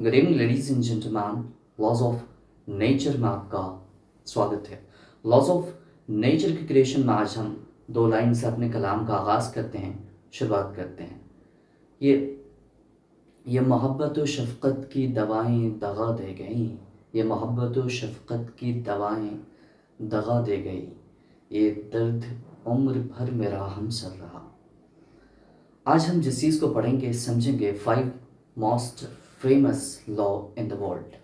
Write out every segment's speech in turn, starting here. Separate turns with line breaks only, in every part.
Good evening ladies and gentleman. Laws of nature में आपका स्वागत है। लॉज ऑफ नेचर की क्रिएशन में आज हम दो लाइन से अपने कलाम का आगाज़ करते हैं, शुरुआत करते हैं। ये ये मोहब्बत व शफ़क़त की दवाएं दगा दे गई, ये मोहब्बत व शफ़क़त की दवाएं दगा दे गई, ये दर्द उम्र भर मेरा हमसर रहा। आज हम जिस चीज़ को पढ़ेंगे समझेंगे 5 most famous law in the world.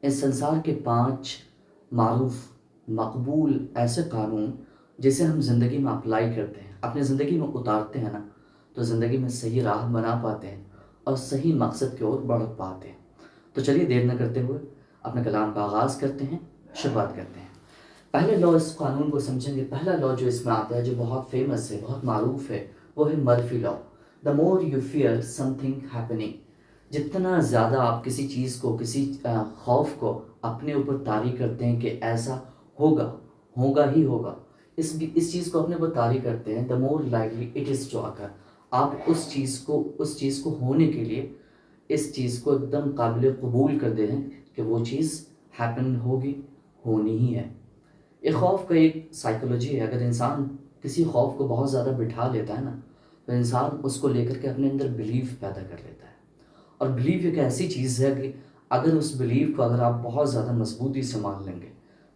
इस संसार के 5 मारूफ मकबूल ऐसे कानून जिसे हम ज़िंदगी में अप्लाई करते हैं, अपनी ज़िंदगी में उतारते हैं ना, तो ज़िंदगी में सही राह बना पाते हैं और सही मकसद की ओर बढ़ पाते हैं। तो चलिए देर न करते हुए अपने कलाम का आगाज़ करते हैं, शुरुआत करते हैं। पहले लॉ, इस कानून को समझेंगे। पहला लॉ जो इसमें आता है, जो बहुत फेमस है, बहुत मारूफ है, वो है Murphy law. The more you fear something happening, जितना ज़्यादा आप किसी चीज़ को, किसी खौफ को अपने ऊपर तारी करते हैं कि ऐसा होगा, होगा ही होगा, इस चीज़ को अपने ऊपर तारी करते हैं, the more likely it is to occur. आप उस चीज़ को होने के लिए इस चीज़ को एकदम काबिल कबूल कर दे रहे हैं कि वो चीज़ हैपन होगी, होनी ही है। ये खौफ का एक साइकोलॉजी है। अगर इंसान किसी खौफ को बहुत ज़्यादा बिठा लेता है ना, तो इंसान उसको लेकर के अपने अंदर बिलीव पैदा कर लेता है। और बिलीव एक ऐसी चीज़ है कि अगर उस बिलीव को अगर आप बहुत ज़्यादा मजबूती से मान लेंगे,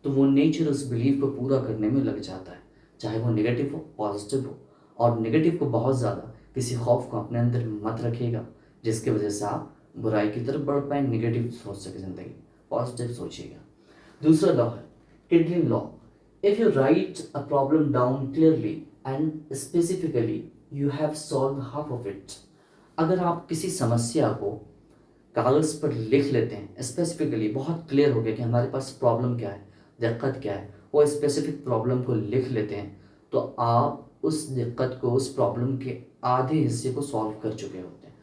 तो वो नेचर उस बिलीव को पूरा करने में लग जाता है, चाहे वो नेगेटिव हो, पॉजिटिव हो। और नेगेटिव को बहुत ज़्यादा, किसी खौफ को अपने अंदर मत रखिएगा जिसकी वजह से आप बुराई की तरफ बढ़ पाए, नेगेटिव सोच सके ज़िंदगी, पॉजिटिव सोचिएगा। दूसरा लॉ है टिडलिंग law. If you write a problem down clearly and specifically, you have solve half of it. अगर आप किसी समस्या को कागज़ पर लिख लेते हैं, स्पेसिफिकली बहुत क्लियर हो गया कि हमारे पास प्रॉब्लम क्या है, दिक्कत क्या है, वो स्पेसिफिक प्रॉब्लम को लिख लेते हैं, तो आप उस दिक्कत को, उस प्रॉब्लम के आधे हिस्से को सॉल्व कर चुके होते हैं।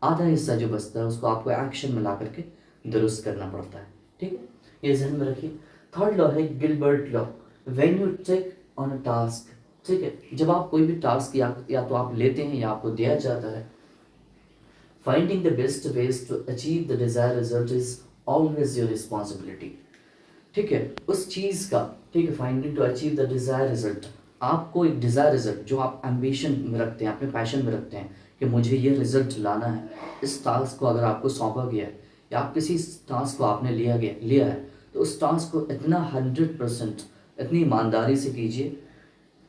आधा हिस्सा जो बचता है उसको आपको एक्शन में ला करके दुरुस्त करना पड़ता है। ठीक है, ये ध्यान में रखिए। थर्ड लॉ है Gilbert law. When you take on a task, ठीक है, जब आप कोई भी टास्क या तो आप लेते हैं या आपको दिया जाता है, finding the best ways to achieve the desire result is always your responsibility. ठीक है, उस चीज़ का, ठीक है, finding to achieve the desire result, आपको एक डिजायर रिजल्ट जो आप एम्बिशन में रखते हैं, अपने पैशन में रखते हैं कि मुझे ये रिजल्ट लाना है, इस टास्क को अगर आपको सौंपा गया है या आप किसी टास्क को आपने लिया है, तो उस टास्क को इतना 100% इतनी ईमानदारी से कीजिए,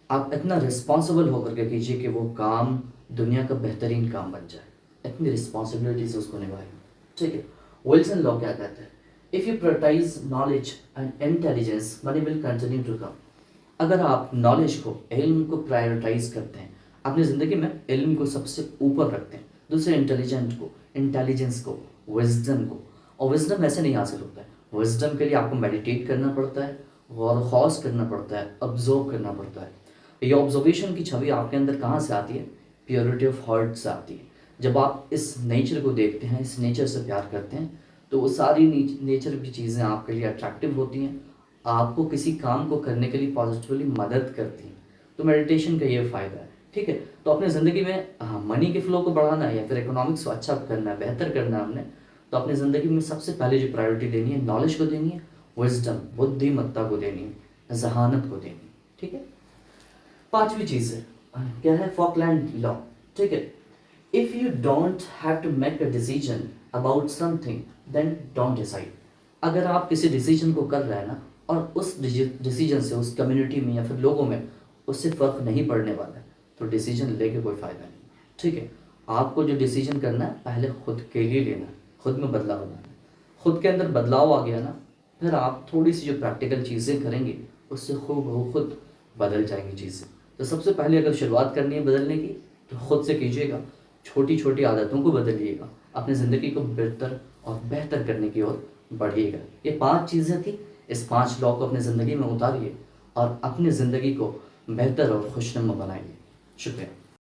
आप इतना रिस्पॉन्सिबल होकर के कीजिए कि वो काम दुनिया का बेहतरीन काम बन जाए, इतनी रिस्पॉन्सिबिलिटी से उसको निभाइए। ठीक है, विल्सन लॉ क्या कहता है? If you prioritize knowledge and intelligence, money will continue to come. अगर आप नॉलेज को, इल्म को प्रायोरिटाइज करते हैं, अपनी ज़िंदगी में इल्म को सबसे ऊपर रखते हैं, दूसरे इंटेलिजेंस को, विजडम को। और विजडम ऐसे नहीं हासिल होता है। विजडम के लिए आपको मेडिटेट करना पड़ता है, गौर खौस करना पड़ता है, ऑब्जर्व करना पड़ता है। ये ऑब्जर्वेशन की छवि आपके अंदर कहाँ से आती है? प्योरिटी ऑफ हार्ट से आती है। जब आप इस नेचर को देखते हैं, इस नेचर से प्यार करते हैं, तो वो सारी नेचर की चीज़ें आपके लिए अट्रैक्टिव होती हैं, आपको किसी काम को करने के लिए पॉजिटिवली मदद करती हैं। तो मेडिटेशन का ये फ़ायदा है। ठीक है, तो अपने ज़िंदगी में मनी के फ्लो को बढ़ाना है या फिर इकोनॉमिक्स को अच्छा करना है, बेहतर करना है हमने, तो अपनी ज़िंदगी में सबसे पहले जो प्रायोरिटी देनी है, नॉलेज को देनी है, विजडम, बुद्धिमत्ता को देनी है, जहानत को देनी है। ठीक है, पांचवी चीज़ है, क्या है? Falkland law. ठीक है, if you don't have to make a decision about something then don't decide. अगर आप किसी डिसीजन को कर रहे हैं ना, और उस डिसीजन से उस कम्युनिटी में या फिर लोगों में उससे फ़र्क नहीं पड़ने वाला है, तो डिसीजन लेके कोई फ़ायदा नहीं। ठीक है, आपको जो डिसीजन करना है पहले खुद के लिए लेना है, खुद में बदलाव लाना है। खुद के अंदर बदलाव आ गया ना, फिर आप थोड़ी सी जो प्रैक्टिकल चीज़ें करेंगे उससे खुद बदल जाएंगी चीज़ें। तो सबसे पहले अगर शुरुआत करनी है बदलने की, तो खुद से कीजिएगा, छोटी छोटी आदतों को बदलिएगा, अपनी ज़िंदगी को बेहतर और बेहतर करने की ओर बढ़िएगा। ये 5 चीज़ें थी, इस 5 लॉ को अपनी ज़िंदगी में उतारिए और अपनी ज़िंदगी को बेहतर और खुशनुमा बनाइए। शुक्रिया।